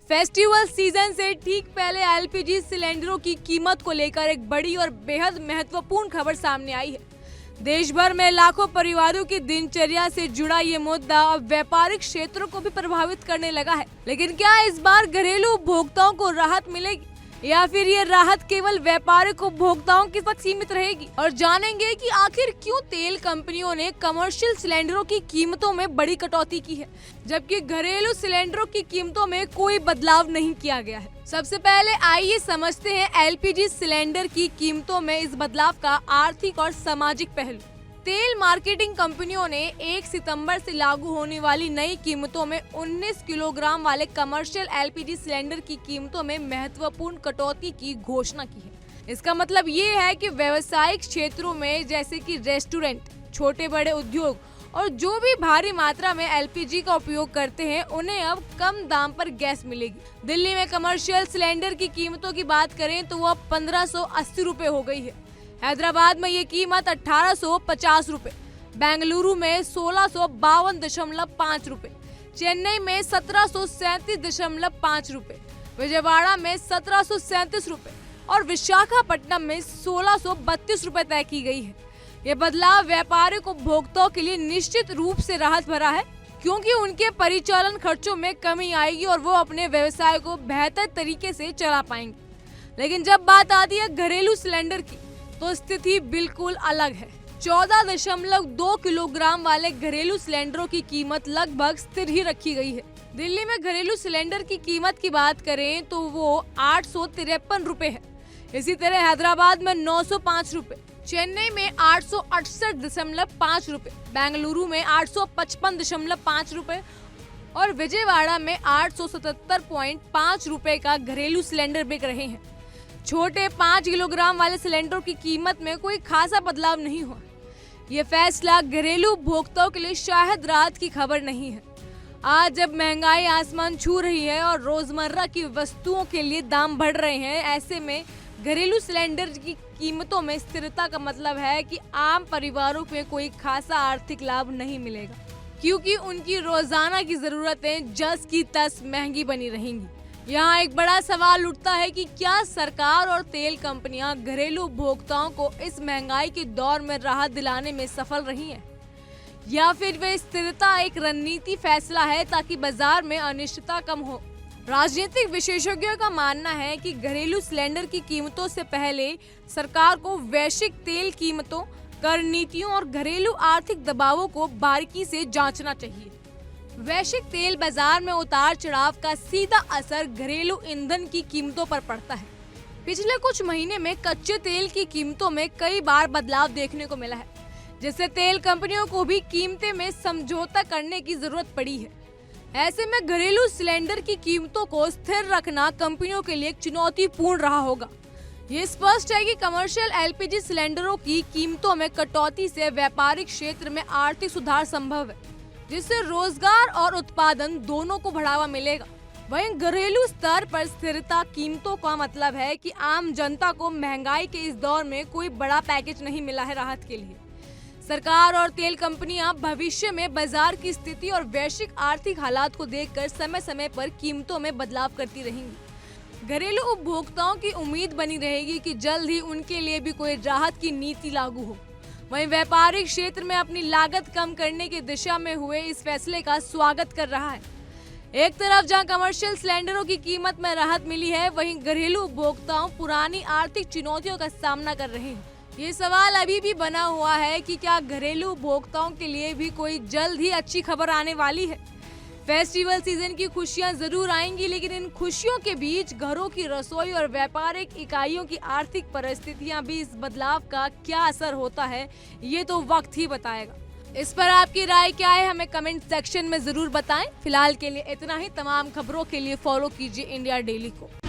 Festival season से ठीक पहले एलपीजी सिलेंडरों की कीमत को लेकर एक बड़ी और बेहद महत्वपूर्ण खबर सामने आई है। देश भर में लाखों परिवारों की दिनचर्या से जुड़ा ये मुद्दा अब व्यापारिक क्षेत्रों को भी प्रभावित करने लगा है। लेकिन क्या इस बार घरेलू उपभोक्ताओं को राहत मिलेगी या फिर ये राहत केवल व्यापारिक उपभोक्ताओं के तक सीमित रहेगी? और जानेंगे कि आखिर क्यों तेल कंपनियों ने कमर्शियल सिलेंडरों की कीमतों में बड़ी कटौती की है, जबकि घरेलू सिलेंडरों की कीमतों में कोई बदलाव नहीं किया गया है। सबसे पहले आइए समझते हैं एलपीजी सिलेंडर की कीमतों में इस बदलाव का आर्थिक और सामाजिक पहलू। तेल मार्केटिंग कंपनियों ने 1 सितंबर से लागू होने वाली नई कीमतों में 19 किलोग्राम वाले कमर्शियल एलपीजी सिलेंडर की कीमतों में महत्वपूर्ण कटौती की घोषणा की है। इसका मतलब ये है कि व्यावसायिक क्षेत्रों में जैसे कि रेस्टोरेंट, छोटे बड़े उद्योग और जो भी भारी मात्रा में एलपीजी का उपयोग करते हैं, उन्हें अब कम दाम पर गैस मिलेगी। दिल्ली में कमर्शियल सिलेंडर की कीमतों की बात करें तो वो 1580 रुपए हो गई है। हैदराबाद में ये कीमत 1850 रुपए, बेंगलुरु में 1652.5 रुपए, चेन्नई में 1737.5 रुपए, विजयवाड़ा में 1737 रुपए और विशाखापट्टनम में 1632 रुपए तय की गई है। ये बदलाव व्यापारिक उपभोक्ताओं के लिए निश्चित रूप से राहत भरा है, क्योंकि उनके परिचालन खर्चों में कमी आएगी और वो अपने व्यवसाय को बेहतर तरीके से चला पाएंगे। लेकिन जब बात आती है घरेलू सिलेंडर की, तो स्थिति बिल्कुल अलग है। 14.2 किलोग्राम वाले घरेलू सिलेंडरों की कीमत लगभग स्थिर ही रखी गई है। दिल्ली में घरेलू सिलेंडर की कीमत की बात करें तो वो 853 रुपए है। इसी तरह हैदराबाद में 905 रुपए, चेन्नई में 868.5 रुपए, बेंगलुरु में 855.5 रुपए और विजयवाड़ा में 877.5 रुपए का घरेलू सिलेंडर बिक रहे हैं। छोटे 5 किलोग्राम वाले सिलेंडरों की कीमत में कोई खासा बदलाव नहीं हुआ। ये फैसला घरेलू उपभोक्ताओं के लिए शायद राहत की खबर नहीं है। आज जब महंगाई आसमान छू रही है और रोजमर्रा की वस्तुओं के लिए दाम बढ़ रहे हैं, ऐसे में घरेलू सिलेंडर की कीमतों में स्थिरता का मतलब है कि आम परिवारों को कोई खासा आर्थिक लाभ नहीं मिलेगा, क्योंकि उनकी रोजाना की जरूरतें जस की तस महंगी बनी रहेंगी। यहाँ एक बड़ा सवाल उठता है कि क्या सरकार और तेल कंपनियां घरेलू उपभोक्ताओं को इस महंगाई के दौर में राहत दिलाने में सफल रही हैं, या फिर वे स्थिरता एक रणनीति फैसला है ताकि बाजार में अनिश्चितता कम हो। राजनीतिक विशेषज्ञों का मानना है कि घरेलू सिलेंडर की कीमतों से पहले सरकार को वैश्विक तेल कीमतों, कर नीतियों और घरेलू आर्थिक दबावों को बारीकी से जांचना चाहिए। वैश्विक तेल बाजार में उतार चढ़ाव का सीधा असर घरेलू ईंधन की कीमतों पर पड़ता है। पिछले कुछ महीने में कच्चे तेल की कीमतों में कई बार बदलाव देखने को मिला है, जिससे तेल कंपनियों को भी कीमतें में समझौता करने की जरूरत पड़ी है। ऐसे में घरेलू सिलेंडर की कीमतों को स्थिर रखना कंपनियों के लिए चुनौतीपूर्ण रहा होगा। ये स्पष्ट है कि कमर्शियल एलपीजी सिलेंडरों की कीमतों में कटौती से व्यापारिक क्षेत्र में आर्थिक सुधार संभव है, जिससे रोजगार और उत्पादन दोनों को बढ़ावा मिलेगा। वहीं घरेलू स्तर पर स्थिरता कीमतों का मतलब है कि आम जनता को महंगाई के इस दौर में कोई बड़ा पैकेज नहीं मिला है राहत के लिए। सरकार और तेल कंपनियां भविष्य में बाजार की स्थिति और वैश्विक आर्थिक हालात को देखकर समय समय पर कीमतों में बदलाव करती रहेंगी। घरेलू उपभोक्ताओं की उम्मीद बनी रहेगी कि जल्द ही उनके लिए भी कोई राहत की नीति लागू हो। वहीं व्यापारिक क्षेत्र में अपनी लागत कम करने की दिशा में हुए इस फैसले का स्वागत कर रहा है। एक तरफ जहां कमर्शियल सिलेंडरों की कीमत में राहत मिली है, वहीं घरेलू उपभोक्ताओं पुरानी आर्थिक चुनौतियों का सामना कर रहे हैं। ये सवाल अभी भी बना हुआ है कि क्या घरेलू उपभोक्ताओं के लिए भी कोई जल्द ही अच्छी खबर आने वाली है। फेस्टिवल सीजन की खुशियां जरूर आएंगी, लेकिन इन खुशियों के बीच घरों की रसोई और व्यापारिक इकाइयों की आर्थिक परिस्थितियां भी इस बदलाव का क्या असर होता है, ये तो वक्त ही बताएगा। इस पर आपकी राय क्या है, हमें कमेंट सेक्शन में जरूर बताएं। फिलहाल के लिए इतना ही। तमाम खबरों के लिए फॉलो कीजिए इंडिया डेली को।